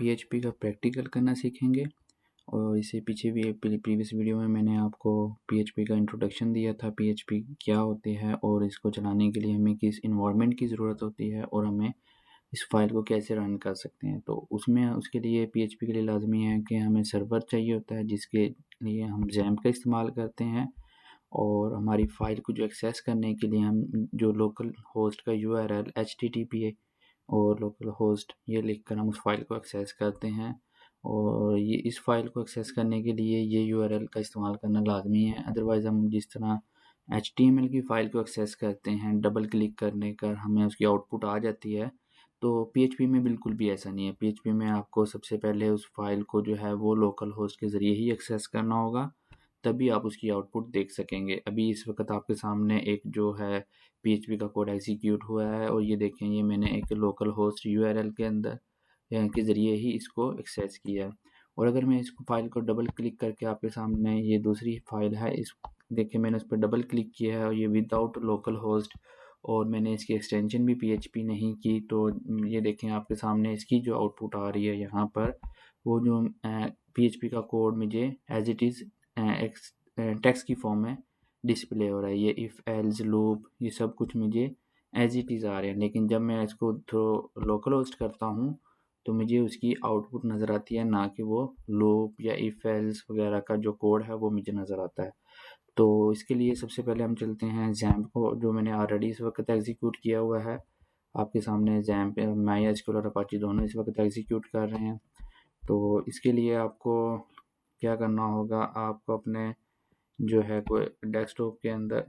PHP का practical करना सीखेंगे। और इससे पीछे भी प्रीवियस वीडियो में मैंने आपको PHP का इंट्रोडक्शन दिया था, PHP क्या होती है और इसको चलाने के लिए हमें किस इन्वायरमेंट की ज़रूरत होती है और हमें इस फाइल को कैसे रन कर सकते हैं। तो उसके लिए PHP के लिए लाजमी है कि हमें सर्वर चाहिए होता है, जिसके लिए हम XAMPP का इस्तेमाल करते हैं। और हमारी फ़ाइल को जो एक्सेस करने के लिए हम जो लोकल होस्ट का URL HTTP और लोकल होस्ट ये लिखकर हम उस फाइल को एक्सेस करते हैं। और ये इस फाइल को एक्सेस करने के लिए ये URL का इस्तेमाल करना लाजमी है। अदरवाइज़ हम जिस तरह HTML की फ़ाइल को एक्सेस करते हैं, डबल क्लिक करने पर हमें उसकी आउटपुट आ जाती है, तो PHP में बिल्कुल भी ऐसा नहीं है। PHP में आपको सबसे पहले उस फाइल को जो है वो लोकल होस्ट के ज़रिए ही एक्सेस करना होगा, तभी आप उसकी आउटपुट देख सकेंगे। अभी इस वक्त आपके सामने एक जो है PHP का कोड एग्जीक्यूट हुआ है और ये देखें, ये मैंने एक लोकल होस्ट URL के अंदर के ज़रिए ही इसको एक्सेस किया है। और अगर मैं इस फाइल को डबल क्लिक करके आपके सामने, ये दूसरी फाइल है, इस देखिए मैंने उस पर डबल क्लिक किया है और ये विदाउट लोकल होस्ट, और मैंने इसकी एक्सटेंशन भी PHP नहीं की, तो ये देखें आपके सामने इसकी जो आउटपुट आ रही है यहाँ पर, वो जो PHP का कोड मुझे एज इट इज़ टेक्स्ट की फॉर्म में डिस्प्ले हो रहा है। ये इफ़ एल्स लूप ये सब कुछ मुझे एज इट इज़ आ रहे हैं, लेकिन जब मैं इसको थ्रो लोकल होस्ट करता हूँ तो मुझे उसकी आउटपुट नज़र आती है, ना कि वो लूप या इफ़ एल्स वगैरह का जो कोड है वो मुझे नज़र आता है। तो इसके लिए सबसे पहले हम चलते हैं XAMPP को, जो मैंने ऑलरेडी इस वक्त एग्जीक्यूट किया हुआ है। आपके सामने XAMPP MySQL और अपाची दोनों इस वक्त एग्जीक्यूट कर रहे हैं। तो इसके लिए आपको क्या करना होगा, आपको अपने जो है कोई डेस्कटॉप के अंदर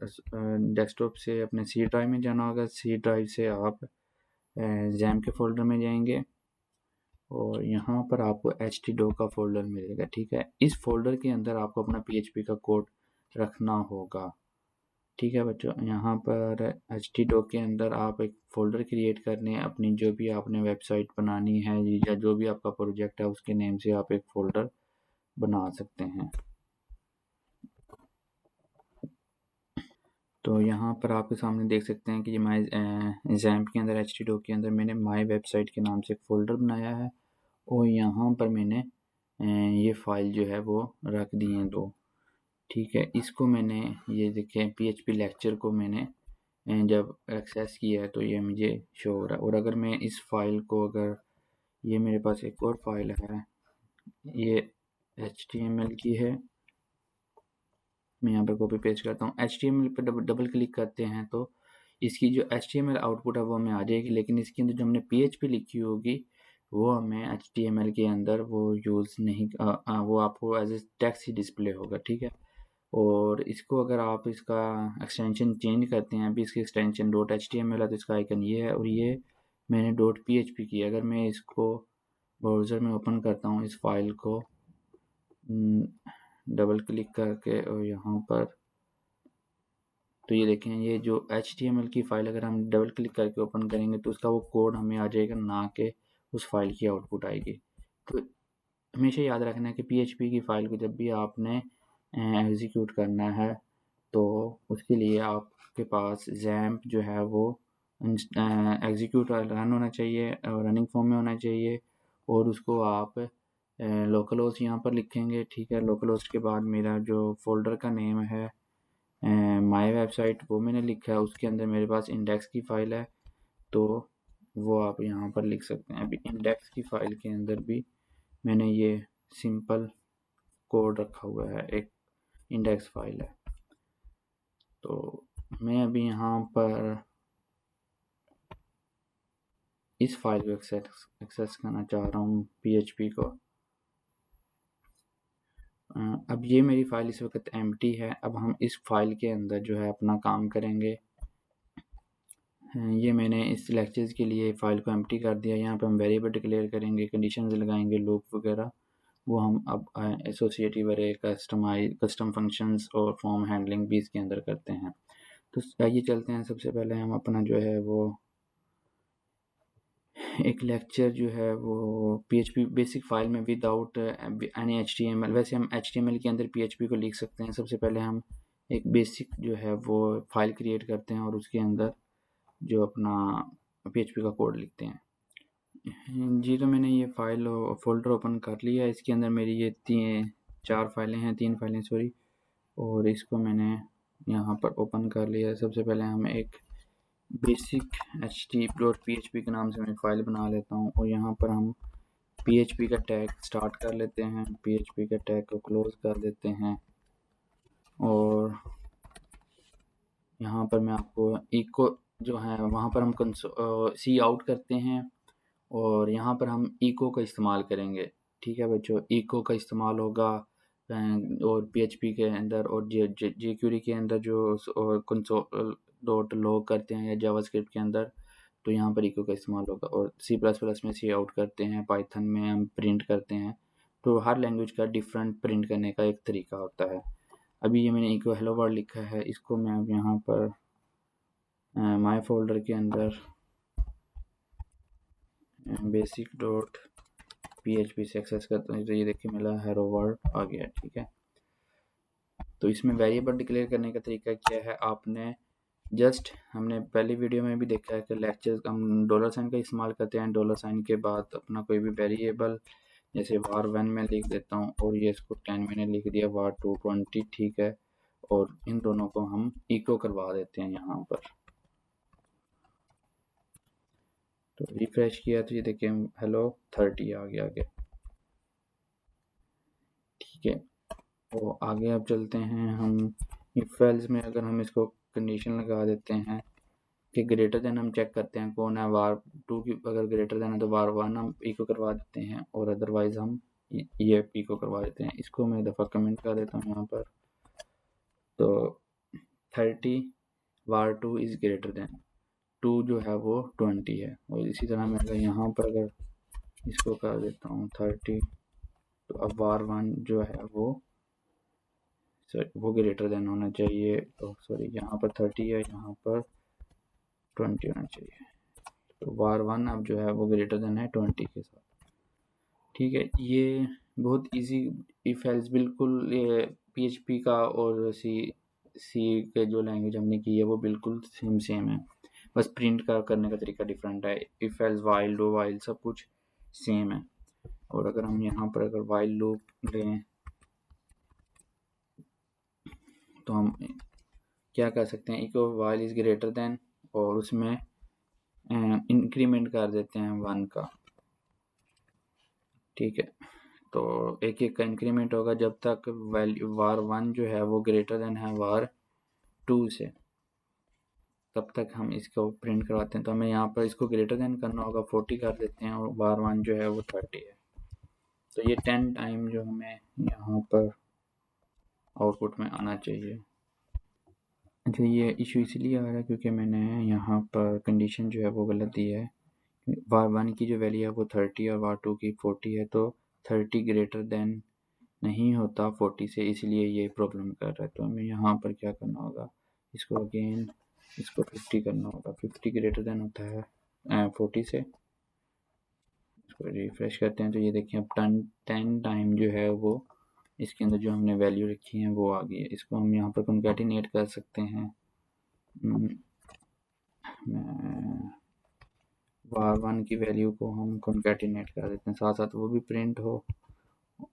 डेस्कटॉप से अपने C ड्राइव में जाना होगा। C ड्राइव से आप XAMPP के फोल्डर में जाएंगे और यहाँ पर आपको htdoc का फोल्डर मिलेगा। ठीक है, इस फोल्डर के अंदर आपको अपना PHP का कोड रखना होगा। ठीक है बच्चों, यहाँ पर htdoc के अंदर आप एक फ़ोल्डर क्रिएट करने अपनी जो भी आपने वेबसाइट बनानी है या जो भी आपका प्रोजेक्ट है उसके नेम से आप एक फ़ोल्डर बना सकते हैं। तो यहाँ पर आपके सामने देख सकते हैं कि ये माई XAMPP के अंदर htdoc के अंदर मैंने माई वेबसाइट के नाम से एक फ़ोल्डर बनाया है और यहाँ पर मैंने ये फ़ाइल जो है वो रख दी हैं दो। ठीक है, इसको मैंने ये देखें PHP लेक्चर को मैंने जब एक्सेस किया है तो ये मुझे शो हो रहा है। और अगर मैं इस फाइल को, अगर ये मेरे पास एक और फाइल है, ये HTML की है, मैं यहाँ पर कॉपी पेस्ट करता हूँ। HTML पर डबल क्लिक करते हैं तो इसकी जो HTML आउटपुट है वो हमें आ जाएगी, लेकिन इसके अंदर जो हमने PHP लिखी होगी वो हमें HTML के अंदर वो यूज़ नहीं, वो आपको एज ए टेक्स्ट ही डिस्प्ले होगा। ठीक है, और इसको अगर आप इसका एक्सटेंशन चेंज करते हैं, अभी इसकी एक्सटेंशन .html है तो इसका आइकन ये है और ये मैंने .php की। अगर मैं इसको ब्राउज़र में ओपन करता हूँ इस फाइल को डबल क्लिक करके और यहाँ पर, तो ये देखें, ये जो HTML की फ़ाइल अगर हम डबल क्लिक करके ओपन करेंगे तो उसका वो कोड हमें आ जाएगा, ना कि उस फाइल की आउटपुट आएगी। तो हमेशा याद रखना है कि PHP की फ़ाइल को जब भी आपने एग्जीक्यूट करना है तो उसके लिए आपके पास XAMPP जो है वो एग्जीक्यूट रन होना चाहिए और रनिंग फॉर्म में होना चाहिए, और उसको आप लोकल होस्ट यहाँ पर लिखेंगे। ठीक है, लोकल होस्ट के बाद मेरा जो फोल्डर का नेम है माई वेबसाइट वो मैंने लिखा है, उसके अंदर मेरे पास इंडेक्स की फ़ाइल है तो वो आप यहाँ पर लिख सकते हैं। अभी इंडेक्स की फ़ाइल के अंदर भी मैंने ये सिंपल कोड रखा हुआ है, एक इंडेक्स फाइल है। तो मैं अभी यहाँ पर इस फाइल को एक्सेस करना चाह रहा हूँ PHP को। अब ये मेरी फ़ाइल इस वक्त एम्प्टी है। अब हम इस फाइल के अंदर जो है अपना काम करेंगे। ये मैंने इस लेक्चर्स के लिए फ़ाइल को एम्प्टी कर दिया। यहाँ पे हम वेरिएबल डिक्लेयर करेंगे, कंडीशंस लगाएंगे, लूप वगैरह, वो हम अब एसोसिएटिव अरे, कस्टम फंक्शंस और फॉर्म हैंडलिंग भी इसके अंदर करते हैं। तो आइए चलते हैं, सबसे पहले हम अपना जो है वो एक लेक्चर जो है वो PHP बेसिक फाइल में विदाउट एनी HTML, वैसे हम HTML के अंदर PHP को लिख सकते हैं। सबसे पहले हम एक बेसिक जो है वो फाइल क्रिएट करते हैं और उसके अंदर जो अपना PHP का कोड लिखते हैं। जी, तो मैंने ये फ़ाइल फ़ोल्डर ओपन कर लिया है। इसके अंदर मेरी ये 4 फ़ाइलें हैं, 3 फ़ाइलें सॉरी, और इसको मैंने यहाँ पर ओपन कर लिया है। सबसे पहले हम एक बेसिक htp.php के नाम से मैं फ़ाइल बना लेता हूँ और यहाँ पर हम php का टैग स्टार्ट कर लेते हैं, php का टैग को क्लोज़ कर देते हैं और यहाँ पर मैं आपको इको जो है वहाँ पर हम सी आउट करते हैं और यहाँ पर हम इको का इस्तेमाल करेंगे। ठीक है बच्चों, इको का इस्तेमाल होगा और पीएचपी के अंदर और जेक्यूरी के अंदर जो कंसोल डॉट लॉग करते हैं या जावास्क्रिप्ट के अंदर, तो यहाँ पर इको का इस्तेमाल होगा। और सी प्लस प्लस में सी आउट करते हैं, पाइथन में हम प्रिंट करते हैं। तो हर लैंग्वेज का डिफरेंट प्रिंट करने का एक तरीका होता है। अभी ये मैंने इको हेलो वर्ल्ड लिखा है, इसको मैं अब यहाँ पर माय फोल्डर के अंदर बेसिक डॉट PHP से एक्सेस करता हूँ तो ये देखिए मिला हेलो वर्ल्ड आ गया। ठीक है, तो इसमें वेरिएबल डिक्लेयर करने का तरीका क्या है, आपने जस्ट हमने पहली वीडियो में भी देखा है कि लेक्चर हम डॉलर साइन का इस्तेमाल करते हैं। डॉलर साइन के बाद अपना कोई भी वेरिएबल जैसे var1 में लिख देता हूँ और ये इसको 10 मैंने लिख दिया, var2 20। ठीक है, और इन दोनों को हम इको करवा देते हैं यहाँ पर। तो रिफ्रेश किया तो ये देखिए हेलो 30 आ गया आगे। ठीक है, तो आगे अब चलते हैं हम इफ एल्स में। अगर हम इसको कंडीशन लगा देते हैं कि ग्रेटर देन हम चेक करते हैं कौन है, var2 की अगर ग्रेटर देन है तो var1 हम इको करवा देते हैं और अदरवाइज हम ये इको करवा देते हैं। इसको मैं दफ़ा कमेंट कर देता हूँ यहाँ पर। तो 30 var2 इज़ ग्रेटर देन 2 जो है वो 20 है। और इसी तरह मैं अगर यहाँ पर अगर इसको कर देता हूँ 30, तो अब var1 जो है वो ग्रेटर देन होना चाहिए। तो सॉरी, यहाँ पर 30 है, यहाँ पर 20 होना चाहिए। तो var1 अब जो है वो ग्रेटर देन है 20 के साथ। ठीक है, ये बहुत इजी इफ एल्स, बिल्कुल ये PHP का और सी के जो लैंग्वेज हमने की है वो बिल्कुल सेम है, बस प्रिंट का करने का तरीका डिफरेंट है। If else, while, do while सब कुछ सेम है। और अगर हम यहाँ पर अगर वाइल लूप लें तो हम क्या कर सकते हैं, echo while is greater than और उसमें इंक्रीमेंट कर देते हैं 1 का। ठीक है, तो एक एक का इंक्रीमेंट होगा जब तक वैल्यू var1 जो है वो ग्रेटर देन है var2 से, तब तक हम इसको प्रिंट करवाते हैं। तो हमें यहाँ पर इसको ग्रेटर देन करना होगा, 40 कर देते हैं और var1 जो है वो 30 है। तो ये 10 टाइम जो हमें यहाँ पर आउटपुट में आना चाहिए। अच्छा, ये इशू इसलिए आ रहा है क्योंकि मैंने यहाँ पर कंडीशन जो है वो गलत दी है। var1 की जो वैल्यू है वो 30 और var2 की 40 है, तो 30 ग्रेटर देन नहीं होता 40 से, इसलिए ये प्रॉब्लम कर रहा है। तो हमें यहाँ पर क्या करना होगा, इसको अगेन इसको 50 करना होगा। 50 ग्रेटर देन होता है 40 से। इसको रिफ्रेश करते हैं तो ये देखिए अब 10 टाइम जो है वो इसके अंदर जो हमने वैल्यू रखी है वो आ गई है। इसको हम यहाँ पर कॉन्कैटिनेट कर सकते हैं। var1 की वैल्यू को हम कॉन्कैटिनेट कर देते हैं, साथ साथ वो भी प्रिंट हो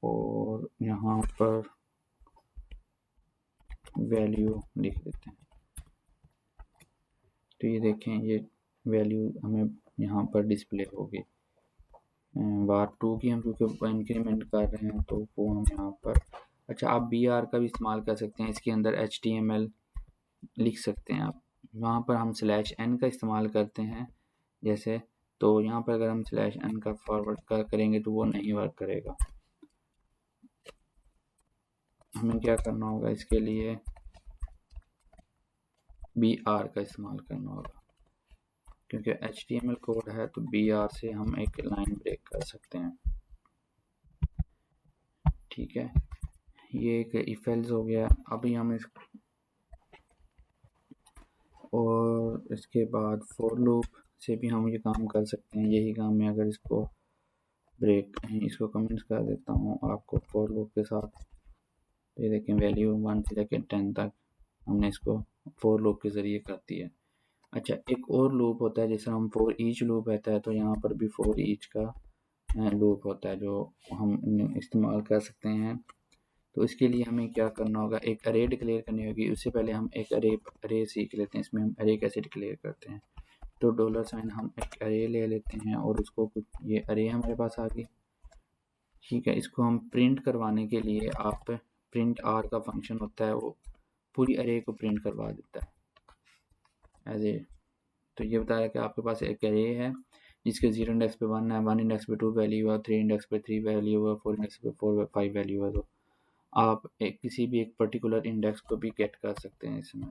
और यहाँ पर वैल्यू लिख देते हैं। तो ये देखें ये वैल्यू हमें यहाँ पर डिस्प्ले होगी। var2 की हम क्योंकि इंक्रीमेंट कर रहे हैं तो वो हम यहाँ पर, अच्छा आप br का भी इस्तेमाल कर सकते हैं, इसके अंदर HTML लिख सकते हैं आप। वहाँ पर हम /n का इस्तेमाल करते हैं जैसे, तो यहाँ पर अगर हम /n का फॉरवर्ड करेंगे तो वो नहीं वर्क करेगा। हमें क्या करना होगा, इसके लिए br का इस्तेमाल करना होगा क्योंकि HTML कोड है, तो br से हम एक लाइन ब्रेक कर सकते हैं। ठीक है, ये एक इफ एल्स हो गया। अभी हम इस और इसके बाद फॉर लूप से भी हम ये काम कर सकते हैं। यही काम मैं अगर इसको ब्रेक इसको कमेंट्स कर देता हूँ आपको फॉर लूप के साथ, तो ये देखें वैल्यू 1 से लेकर 10 तक हमने इसको फॉर लूप के ज़रिए कर दी है। अच्छा, एक और लूप होता है जैसे हम फॉर ईच लूप रहता है, तो यहाँ पर भी फॉर ईच का लूप होता है जो हम इस्तेमाल कर सकते हैं। तो इसके लिए हमें क्या करना होगा, एक अरे डिक्लेयर करनी होगी। उससे पहले हम एक अरे सीख लेते हैं, इसमें हम अरे कैसे डिक्लेयर करते हैं। तो डॉलर साइन हम एक अरे ले लेते हैं और उसको कुछ, ये अरे हमारे पास आ गई, ठीक है। इसको हम प्रिंट करवाने के लिए आप प्रिंट आर का फंक्शन होता है, वो पूरी अरे को प्रिंट करवा देता है एज ए। तो ये बताया कि आपके पास एक अरे है जिसके 0 इंडेक्स पे 1 है, 1 इंडेक्स पे 2 वैल्यू है, 3 इंडेक्स पे 3 वैल्यू है, 4 इंडेक्स पे 4 5 वैल्यू है। तो आप किसी भी एक पर्टिकुलर इंडेक्स को भी गेट कर सकते हैं इसमें।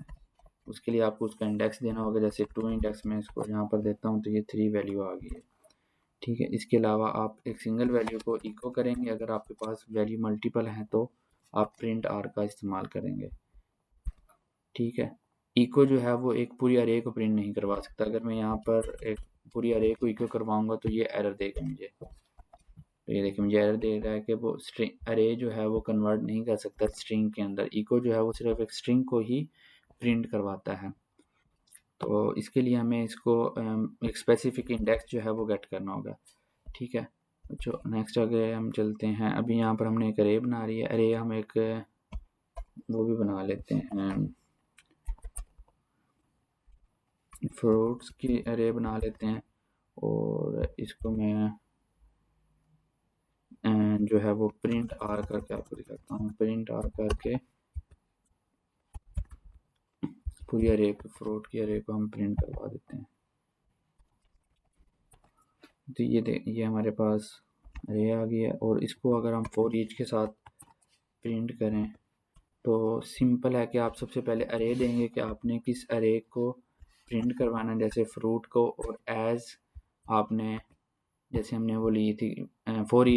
उसके लिए आपको उसका इंडेक्स देना होगा, जैसे 2 इंडेक्स में इसको यहाँ पर देता हूँ तो ये 3 वैल्यू आ गई है, ठीक है। इसके अलावा आप एक सिंगल वैल्यू को इको करेंगे। अगर आपके पास वैल्यू मल्टीपल हैं तो आप प्रिंट आर का इस्तेमाल करेंगे, ठीक है। इको जो है वो एक पूरी अरे को प्रिंट नहीं करवा सकता। अगर मैं यहाँ पर एक पूरी अरे को इको करवाऊंगा तो ये एरर देगा मुझे। तो ये देखिए मुझे एरर दे रहा है कि वो स्ट्रिंग अरे जो है वो कन्वर्ट नहीं कर सकता स्ट्रिंग के अंदर। इको जो है वो सिर्फ एक स्ट्रिंग को ही प्रिंट करवाता है। तो इसके लिए हमें इसको एक स्पेसिफिक इंडेक्स जो है वो गेट करना होगा, ठीक है। जो नेक्स्ट आगे हम चलते हैं, अभी यहाँ पर हमने एक अरे बना रही है। अरे हम एक वो भी बना लेते हैं, फ्रूट्स की अरे बना लेते हैं। और इसको मैं जो है वो प्रिंट आर करके आपको दिखाता हूँ। प्रिंट आर करके पूरी अरे को, फ्रूट की अरे को हम प्रिंट करवा देते हैं। तो ये हमारे पास अरे आ गई है। और इसको अगर हम फॉर ईच के साथ प्रिंट करें तो सिंपल है कि आप सबसे पहले अरे देंगे कि आपने किस अरे को प्रिंट करवाना है, जैसे फ्रूट को। और एज आपने, जैसे हमने वो ली थी फॉर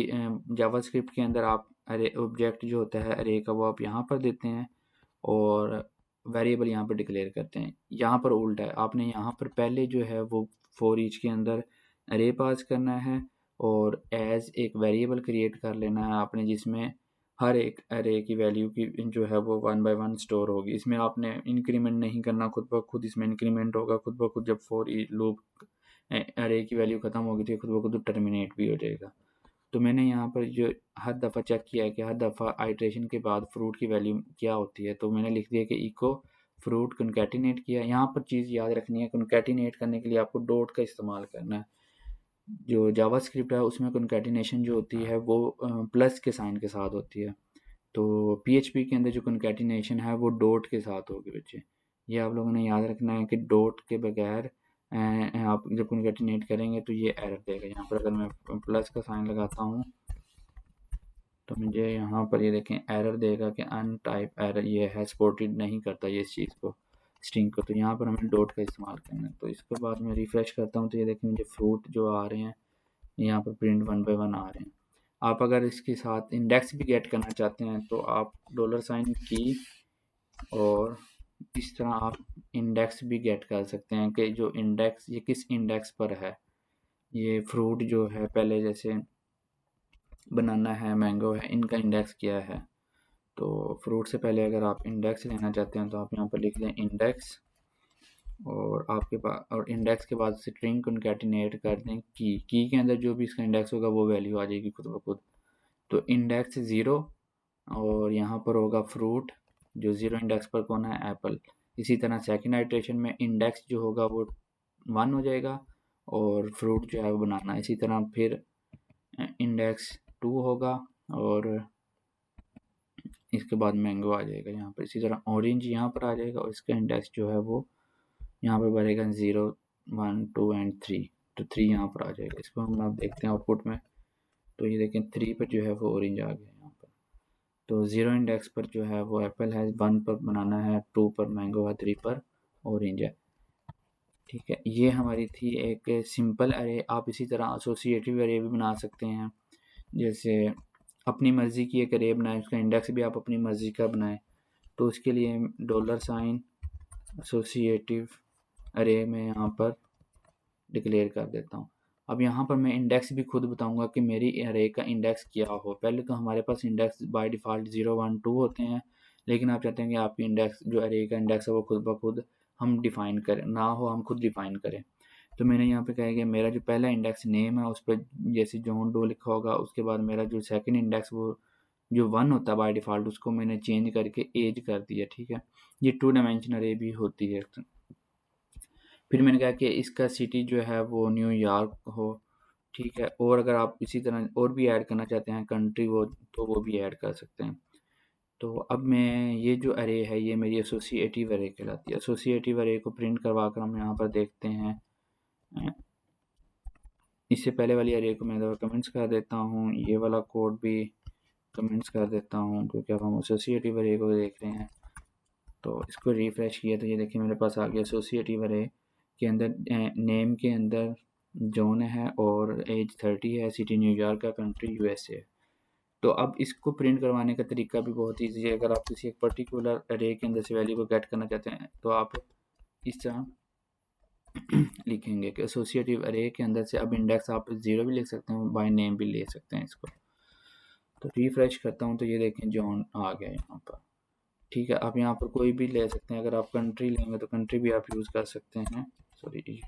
जावास्क्रिप्ट के अंदर, आप अरे ऑब्जेक्ट जो होता है अरे का वो आप यहाँ पर देते हैं और वेरिएबल यहाँ पर डिक्लेयर करते हैं। यहाँ पर उल्टा है, आपने यहाँ पर पहले जो है वो फॉर ईच के अंदर अरे पास करना है और एज एक वेरिएबल क्रिएट कर लेना है आपने, जिसमें हर एक अरे की वैल्यू की जो है वो 1 बाय 1 स्टोर होगी। इसमें आपने इंक्रीमेंट नहीं करना, खुद ब खुद इसमें इंक्रीमेंट होगा खुद ब खुद। जब फॉर लूप अरे की वैल्यू ख़त्म होगी तो खुद ब खुद टर्मिनेट भी हो जाएगा। तो मैंने यहाँ पर जो हर दफ़ा चेक किया है कि हर दफ़ा आइट्रेशन के बाद फ्रूट की वैल्यू क्या होती है, तो मैंने लिख दिया कि इको फ्रूट कॉन्कैटिनेट किया। यहाँ पर चीज़ याद रखनी है, कॉन्कैटिनेट करने के लिए आपको डॉट का इस्तेमाल करना है। जो जावास्क्रिप्ट है उसमें कॉन्कैटिनेशन जो होती है वो प्लस के साइन के साथ होती है। तो पीएचपी के अंदर जो कॉन्कैटिनेशन है वो डॉट के साथ होगी बच्चे। ये आप लोगों ने याद रखना है कि डॉट के बगैर आप जब कॉन्कैटिनेट करेंगे तो ये एरर देगा। यहाँ पर अगर मैं प्लस का साइन लगाता हूँ तो मुझे यहाँ पर ये देखें एरर देगा कि अनटाइप एरर, ये है सपोर्टेड नहीं करता ये इस चीज़ को, स्ट्रिंग को। तो यहाँ पर हमें डॉट का इस्तेमाल करना है। तो इसके बाद मैं रिफ़्रेश करता हूँ तो ये देखें मुझे फ्रूट जो आ रहे हैं यहाँ पर प्रिंट 1 बाय 1 आ रहे हैं। आप अगर इसके साथ इंडेक्स भी गेट करना चाहते हैं तो आप डॉलर साइन की और इस तरह आप इंडेक्स भी गेट कर सकते हैं कि जो इंडेक्स, ये किस इंडेक्स पर है। ये फ्रूट जो है पहले जैसे बनाना है, मैंगो है, इनका इंडेक्स क्या है। तो फ्रूट से पहले अगर आप इंडेक्स लेना चाहते हैं तो आप यहाँ पर लिख लें इंडेक्स और आपके पास, और इंडेक्स के बाद स्ट्रिंग कॉन्कैटिनेट कर दें की के अंदर जो भी इसका इंडेक्स होगा वो वैल्यू आ जाएगी खुद ब खुद। तो इंडेक्स 0 और यहाँ पर होगा फ्रूट, जो 0 इंडेक्स पर कौन है, एप्पल। इसी तरह सेकंड आइट्रेशन में इंडेक्स जो होगा वो 1 हो जाएगा और फ्रूट जो है वो बनाना। इसी तरह फिर इंडेक्स 2 होगा और इसके बाद मैंगो आ जाएगा यहाँ पर। इसी तरह ऑरेंज यहाँ पर आ जाएगा और इसका इंडेक्स जो है वो यहाँ पर बढ़ेगा 0 1 2 एंड 3। तो 3 यहाँ पर आ जाएगा। इसको हम आप देखते हैं आउटपुट में, तो ये देखें 3 पर जो है वो ऑरेंज आ गया यहाँ पर। तो 0 इंडेक्स पर जो है वो एप्पल है, 1 पर बनाना है, 2 पर मैंगो है, 3 पर ऑरेंज है, ठीक है। ये हमारी थी एक सिंपल अरे। आप इसी तरह एसोसिएटिव अरे भी बना सकते हैं, जैसे अपनी मर्ज़ी की एक अरे बनाएं, उसका इंडेक्स भी आप अपनी मर्ज़ी का बनाएं। तो उसके लिए डॉलर साइन एसोसिएटिव अरे में यहाँ पर डिक्लेयर कर देता हूँ। अब यहाँ पर मैं इंडेक्स भी खुद बताऊँगा कि मेरी अरे का इंडेक्स क्या हो। पहले तो हमारे पास इंडेक्स बाय डिफ़ॉल्ट 0 1 2 होते हैं, लेकिन आप चाहते हैं कि आपकी इंडेक्स जो अरे का इंडेक्स है वो खुद ब खुद हम डिफ़ाइन करें ना हो, हम खुद डिफ़ाइन करें। तो मैंने यहाँ पे क्या है कि मेरा जो पहला इंडेक्स नेम है उस पर जैसे जॉन डो लिखा होगा, उसके बाद मेरा जो सेकंड इंडेक्स वो जो 1 होता है बाय डिफ़ॉल्ट, उसको मैंने चेंज करके एज कर दिया, ठीक है। ये 2 डायमेंशनल अरे भी होती है। फिर मैंने कहा कि इसका सिटी जो है वो न्यूयॉर्क हो, ठीक है। और अगर आप इसी तरह और भी ऐड करना चाहते हैं कंट्री वो, तो वो भी ऐड कर सकते हैं। तो अब मैं ये जो अरे है ये मेरी एसोसिएटिव अरे कहलाती है। एसोसिएटिव अरे को प्रिंट करवा कर हम यहाँ पर देखते हैं। इससे पहले वाली अरे को मैं दफ़ा कमेंट्स कर देता हूँ, ये वाला कोड भी कमेंट्स कर देता हूँ, क्योंकि अब हम एसोसिएटिव अरे को देख रहे हैं। तो इसको रिफ़्रेश किया तो ये देखिए मेरे पास आ गया एसोसिएटिव अरे के अंदर नेम के अंदर जॉन है और एज 30 है, सिटी न्यूयॉर्क का, कंट्री यूएसए है। तो अब इसको प्रिंट करवाने का तरीका भी बहुत ईजी है। अगर आप किसी एक पर्टिकुलर अरे के अंदर से वैल्यू को गेट करना चाहते हैं तो आप इस तरह लिखेंगे कि एसोसिएटिव अरे के अंदर से अब इंडेक्स आप 0 भी लिख सकते हैं, बाय नेम भी ले सकते हैं इसको। तो रिफ्रेश करता हूँ तो ये देखें जॉन आ गया यहाँ पर, ठीक है। आप यहाँ पर कोई भी ले सकते हैं। अगर आप कंट्री लेंगे तो कंट्री भी आप यूज़ कर सकते हैं, सॉरी।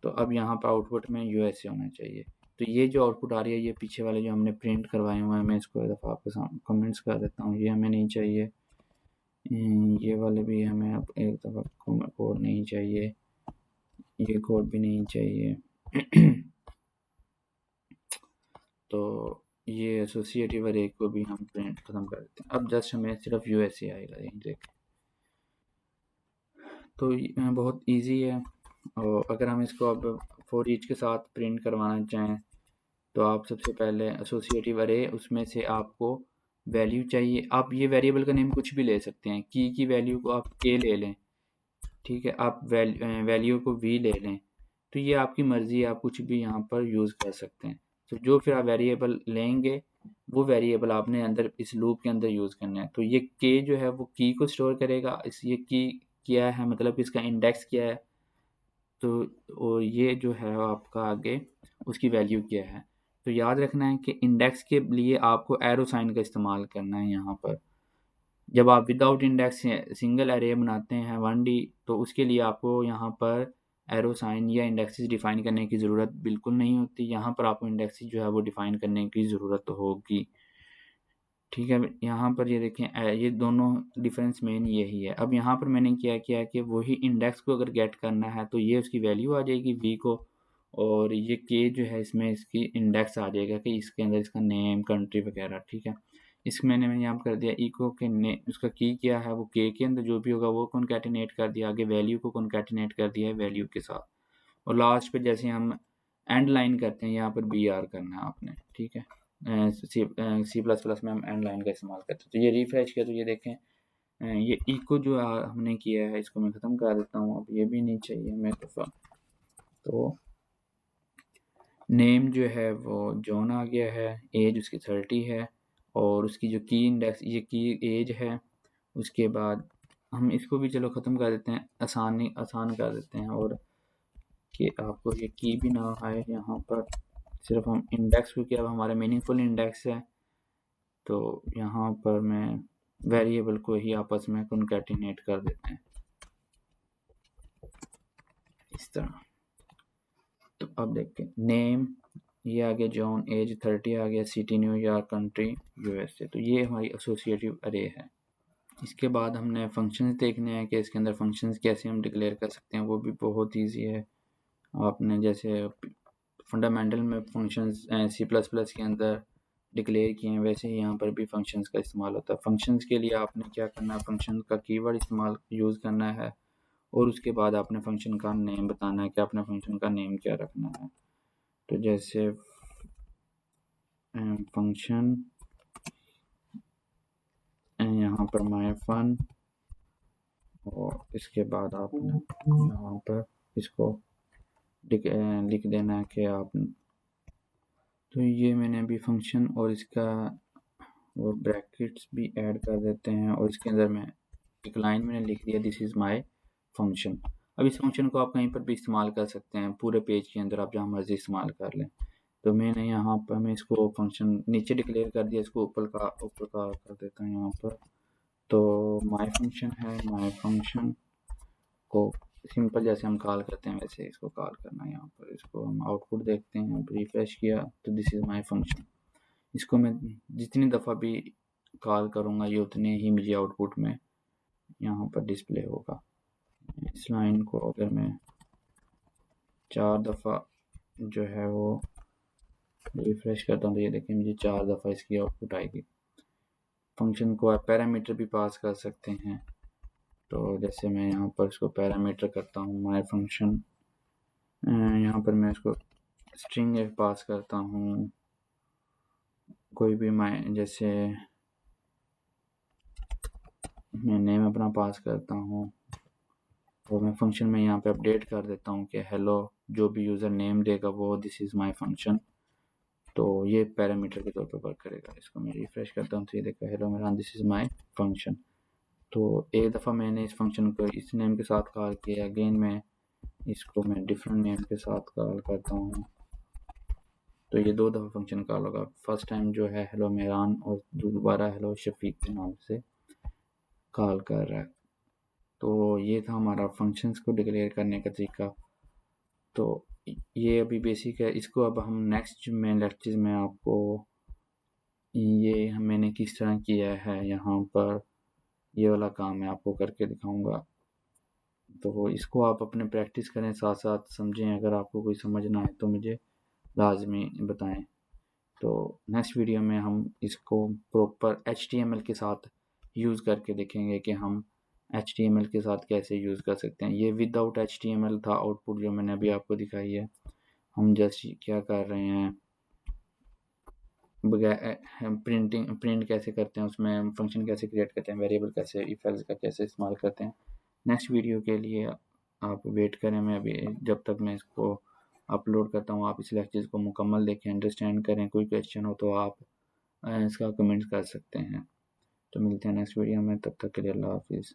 तो अब यहाँ पर आउटपुट में यूएसए होना चाहिए। तो ये जो आउटपुट आ रही है ये पीछे वाले जो हमने प्रिंट करवाए हुए हैं, मैं इसको एक दफ़ा आपके सामने कमेंट्स कर देता हूँ। ये हमें नहीं चाहिए, ये वाले भी हमें अब एक दफ़ा कोड नहीं चाहिए, ये कोड भी नहीं चाहिए। तो ये एसोसिएटिव अरे को भी हम प्रिंट ख़त्म कर देते हैं। अब जस्ट हमें सिर्फ यूएसए आएगा, ये देखें। तो बहुत इजी है। और अगर हम इसको अब फॉर ईच के साथ प्रिंट करवाना चाहें तो आप सबसे पहले एसोसिएटिव अरे, उसमें से आपको वैल्यू चाहिए। आप ये वेरिएबल का नेम कुछ भी ले सकते हैं। की वैल्यू को आप के ले लें, ठीक है। आप वैल्यू को वी ले लें, तो ये आपकी मर्ज़ी है, आप कुछ भी यहाँ पर यूज़ कर सकते हैं। तो जो फिर आप वेरिएबल लेंगे वो वेरिएबल आपने अंदर इस लूप के अंदर यूज़ करना है। तो ये के जो है वो की को स्टोर करेगा। इस ये की क्या है, मतलब इसका इंडेक्स क्या है, तो और ये जो है आपका आगे उसकी वैल्यू क्या है। तो याद रखना है कि इंडेक्स के लिए आपको एरो साइन का इस्तेमाल करना है यहाँ पर। जब आप विदाउट इंडेक्स सिंगल अरे बनाते हैं 1D, तो उसके लिए आपको यहाँ पर एरो साइन या इंडेक्सेस डिफ़ाइन करने की ज़रूरत बिल्कुल नहीं होती। यहाँ पर आपको इंडेक्सेस जो है वो डिफ़ाइन करने की ज़रूरत होगी, ठीक है। यहाँ पर ये देखें ये दोनों डिफरेंस मेन यही है। अब यहाँ पर मैंने क्या किया कि वही इंडेक्स को अगर गेट करना है तो ये उसकी वैल्यू आ जाएगी वी को, और ये के जो है इसमें इसकी इंडेक्स आ जाएगा कि इसके अंदर इसका नेम, कंट्री वगैरह, ठीक है। इसमें मैंने यहाँ कर दिया इको के ने उसका की क्या है वो के अंदर जो भी होगा वो कॉन्कैटिनेट कर दिया, आगे वैल्यू को कॉन्कैटिनेट कर दिया है वैल्यू के साथ, और लास्ट पे जैसे हम एंड लाइन करते हैं यहाँ पर बी आर करना है आपने, ठीक है। सी प्लस प्लस में हम एंड लाइन का इस्तेमाल करते हैं। तो ये रिफ्रेश किया तो ये देखें ये इको जो हमने किया है इसको मैं ख़त्म कर देता हूँ। अब ये भी नहीं चाहिए हमें दफ़ा। तो नेम जो है वो जॉन आ गया है, एज उसकी 30 है, और उसकी जो की इंडेक्स ये की एज है। उसके बाद हम इसको भी चलो ख़त्म कर देते हैं, आसान कर देते हैं, और कि आपको ये की भी ना आए यहाँ पर, सिर्फ हम इंडेक्स, क्योंकि अब हमारा मीनिंगफुल इंडेक्स है तो यहाँ पर मैं वेरिएबल को ही आपस में कॉन्कैटिनेट कर देते हैं इस तरह। तो अब देखते हैं नेम ये आ गया जॉन, एज 30 आ गया, सिटी न्यूयॉर्क, कंट्री यूएसए। तो ये हमारी एसोसिएटिव अरे है। इसके बाद हमने फंक्शंस देखने हैं कि इसके अंदर फंक्शंस कैसे हम डिक्लेयर कर सकते हैं, वो भी बहुत ईजी है। आपने जैसे फंडामेंटल में फंक्शंस सी प्लस प्लस के अंदर डिक्लेयर किए हैं, वैसे ही यहाँ पर भी फंक्शंस का इस्तेमाल होता है। फंक्शंस के लिए आपने क्या करना है, फंक्शन का कीवर्ड इस्तेमाल यूज़ करना है, और उसके बाद आपने फंक्शन का नेम बताना है कि आपने फंक्शन का नेम क्या रखना है। तो जैसे फंक्शन यहाँ पर माय फन, और इसके बाद आपने यहाँ पर इसको लिख देना है कि आप, तो ये मैंने अभी फंक्शन और इसका और ब्रैकेट्स भी ऐड कर देते हैं, और इसके अंदर मैं एक लाइन मैंने लिख दिया दिस इज़ माय फंक्शन। अब इस फंक्शन को आप कहीं पर भी इस्तेमाल कर सकते हैं, पूरे पेज के अंदर आप जहाँ मर्जी इस्तेमाल कर लें। तो मैंने यहाँ पर मैं इसको फंक्शन नीचे डिक्लेयर कर दिया, इसको ऊपर का कर देता हूँ यहाँ पर, तो माई फंक्शन है, माई फंक्शन को सिंपल जैसे हम कॉल करते हैं वैसे इसको कॉल करना है। यहाँ पर इसको हम आउटपुट देखते हैं, रिफ्रेश किया तो दिस इज़ माई फंक्शन। इसको मैं जितनी दफ़ा भी कॉल करूँगा ये उतने ही मुझे आउटपुट में यहाँ पर डिस्प्ले होगा। इस लाइन को अगर मैं 4 दफ़ा जो है वो रिफ्रेश करता हूँ तो ये देखिए मुझे 4 दफ़ा इसकी आउटपुट आएगी। फंक्शन को आप पैरामीटर भी पास कर सकते हैं। तो जैसे मैं यहाँ पर इसको पैरामीटर करता हूँ माई फंक्शन, यहाँ पर मैं इसको स्ट्रिंग एक पास करता हूँ, कोई भी जैसे मैं नेम अपना पास करता हूँ और मैं फंक्शन में यहाँ पे अपडेट कर देता हूँ कि हेलो जो भी यूज़र नेम देगा वो दिस इज़ माई फंक्शन। तो ये पैरामीटर के तौर पर वर्क करेगा। इसको मैं रिफ्रेश करता हूँ तो ये देखो हेलो मेरा दिस इज़ माई फंक्शन। तो एक दफ़ा मैंने इस फंक्शन को इस नेम के साथ कॉल किया, अगेन मैं इसको मैं डिफरेंट नेम के साथ कॉल करता हूँ तो ये 2 दफ़ा फंक्शन कॉल होगा। फर्स्ट टाइम जो है हेलो मेरान और दोबारा हेलो शफीक के नाम से कॉल कर रहा है। तो ये था हमारा फंक्शंस को डिक्लेयर करने का तरीका। तो ये अभी बेसिक है, इसको अब हम नेक्स्ट में लेक्चर में आपको ये मैंने किस तरह किया है यहाँ पर ये वाला काम मैं आपको करके दिखाऊंगा। तो इसको आप अपने प्रैक्टिस करें, साथ साथ समझें। अगर आपको कोई समझ ना आए तो मुझे लाजमी बताएं। तो नेक्स्ट वीडियो में हम इसको प्रॉपर HTML के साथ यूज़ करके देखेंगे कि हम HTML के साथ कैसे यूज़ कर सकते हैं। ये विदाउट HTML था आउटपुट जो मैंने अभी आपको दिखाई है। हम जस्ट क्या कर रहे हैं प्रिंट कैसे करते हैं, उसमें फंक्शन कैसे क्रिएट करते हैं, वेरिएबल कैसे, इफ एल्स का कैसे इस्तेमाल करते हैं। नेक्स्ट वीडियो के लिए आप वेट करें, मैं अभी जब तक मैं इसको अपलोड करता हूँ आप इस लेक्चर को मुकम्मल देखें, अंडरस्टैंड करें। कोई क्वेश्चन हो तो आप इसका कमेंट कर सकते हैं। तो मिलते हैं नेक्स्ट वीडियो में, तब तक के लिए अल्लाह हाफिज़।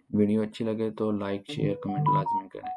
वीडियो अच्छी लगे तो लाइक शेयर कमेंट लाजमी करें।